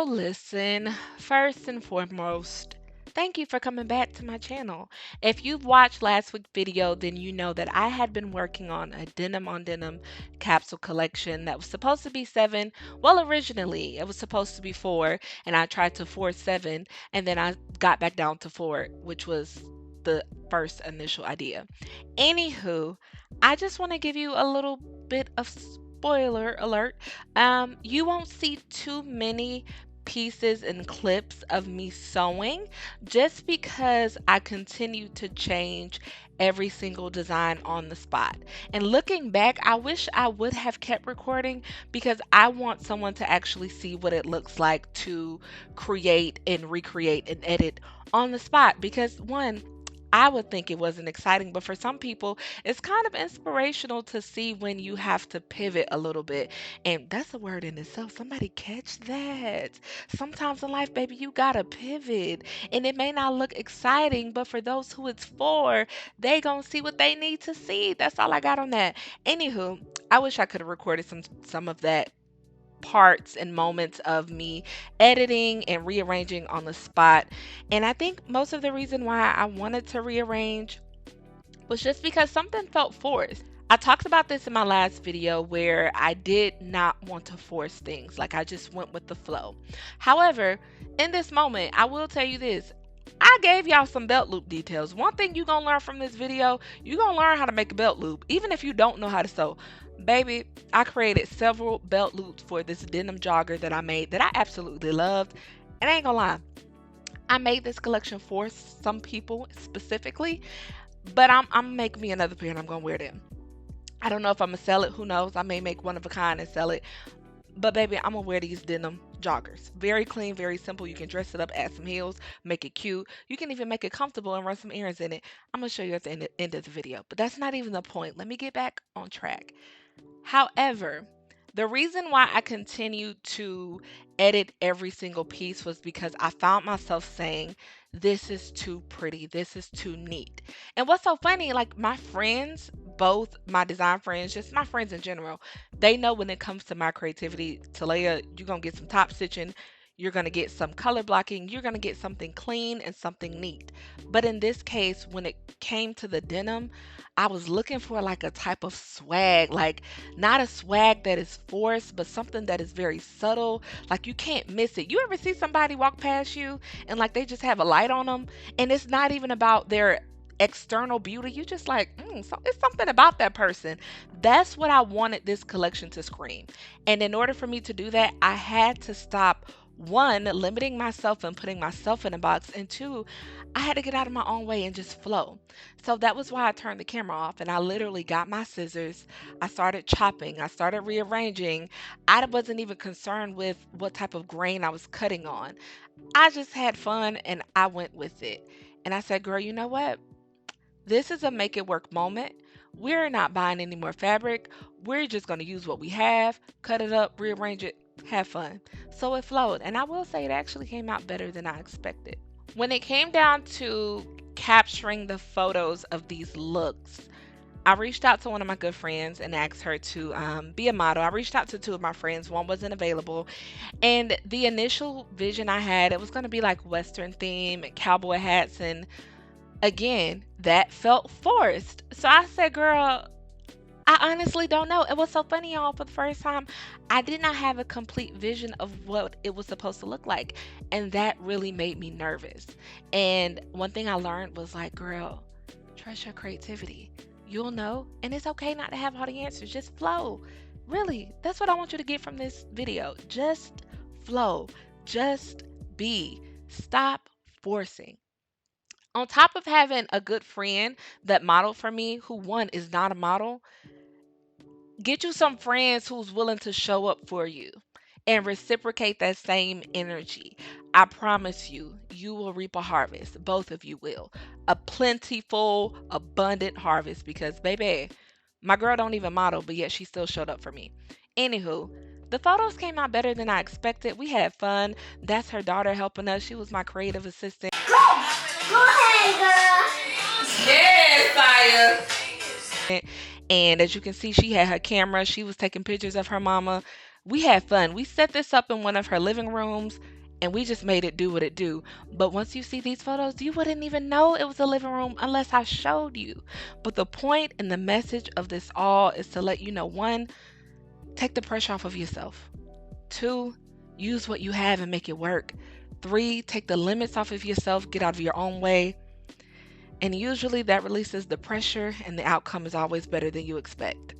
listen, first and foremost, thank you for coming back to my channel. If you've watched last week's video, then you know that I had been working on a denim-on-denim capsule collection that was supposed to be 7. Well, originally it was supposed to be 4, and I tried to force 7, and then I got back down to 4, which was the first initial idea. Anywho, I just want to give you a little bit of spoiler alert. You won't see too many pieces and clips of me sewing just because I continue to change every single design on the spot. And looking back, I wish I would have kept recording because I want someone to actually see what it looks like to create and recreate and edit on the spot because one, I would think it wasn't exciting, but for some people, it's kind of inspirational to see when you have to pivot a little bit. And that's a word in itself. Somebody catch that. Sometimes in life, baby, you gotta pivot. And it may not look exciting, but for those who it's for, they gonna see what they need to see. That's all I got on that. Anywho, I wish I could have recorded some of that parts and moments of me editing and rearranging on the spot. And I think most of the reason why I wanted to rearrange was just because something felt forced. I talked about this in my last video where I did not want to force things, like I just went with the flow. However, in this moment, I will tell you this. I gave y'all some belt loop details. One thing you're gonna learn from this video, you're gonna learn how to make a belt loop, even if you don't know how to sew. Baby, I created several belt loops for this denim jogger that I made that I absolutely loved. And I ain't gonna lie, I made this collection for some people specifically, but I'm making me another pair and I'm gonna wear them. I don't know if I'm gonna sell it. Who knows? I may make one of a kind and sell it. But baby, I'm gonna wear these denim joggers. Very clean, very simple. You can dress it up, add some heels, make it cute. You can even make it comfortable and run some errands in it. I'm gonna show you at the end of the video. But that's not even the point. Let me get back on track. However, the reason why I continued to edit every single piece was because I found myself saying, this is too pretty. This is too neat. And what's so funny, like my friends, both my design friends, just my friends in general, they know when it comes to my creativity, Talea, you're going to get some top stitching. You're going to get some color blocking. You're going to get something clean and something neat. But in this case, when it came to the denim, I was looking for like a type of swag, like not a swag that is forced, but something that is very subtle. Like you can't miss it. You ever see somebody walk past you and like they just have a light on them, and it's not even about their external beauty. You just like, so it's something about that person. That's what I wanted this collection to scream. And in order for me to do that, I had to stop one, limiting myself and putting myself in a box, and two, I had to get out of my own way and just flow. So that was why I turned the camera off and I literally got my scissors. I started chopping, I started rearranging. I wasn't even concerned with what type of grain I was cutting on. I just had fun and I went with it. And I said, girl, you know what? This is a make it work moment. We're not buying any more fabric. We're just going to use what we have, cut it up, rearrange it, have fun. So it flowed. And I will say it actually came out better than I expected. When it came down to capturing the photos of these looks, I reached out to one of my good friends and asked her to be a model. I reached out to two of my friends. One wasn't available. And the initial vision I had, it was going to be like Western theme and cowboy hats. And again, that felt forced. So I said, girl, I honestly don't know. It was so funny, y'all. For the first time, I did not have a complete vision of what it was supposed to look like. And that really made me nervous. And one thing I learned was like, girl, trust your creativity. You'll know. And it's okay not to have all the answers. Just flow. Really, that's what I want you to get from this video. Just flow. Just be. Stop forcing. On top of having a good friend that modeled for me, who one is not a model, get you some friends who's willing to show up for you and reciprocate that same energy. I promise you, you will reap a harvest. Both of you will. A plentiful, abundant harvest because, baby, my girl don't even model, but yet she still showed up for me. Anywho, the photos came out better than I expected. We had fun. That's her daughter helping us. She was my creative assistant. Go ahead, girl. Yes, Saya. And as you can see, she had her camera. She was taking pictures of her mama. We had fun. We set this up in one of her living rooms. and we just made it do what it do. But once you see these photos, you wouldn't even know it was a living room unless I showed you. But the point and the message of this all is to let you know, one, take the pressure off of yourself. Two, use what you have and make it work. Three, take the limits off of yourself, get out of your own way. And usually that releases the pressure, and the outcome is always better than you expect.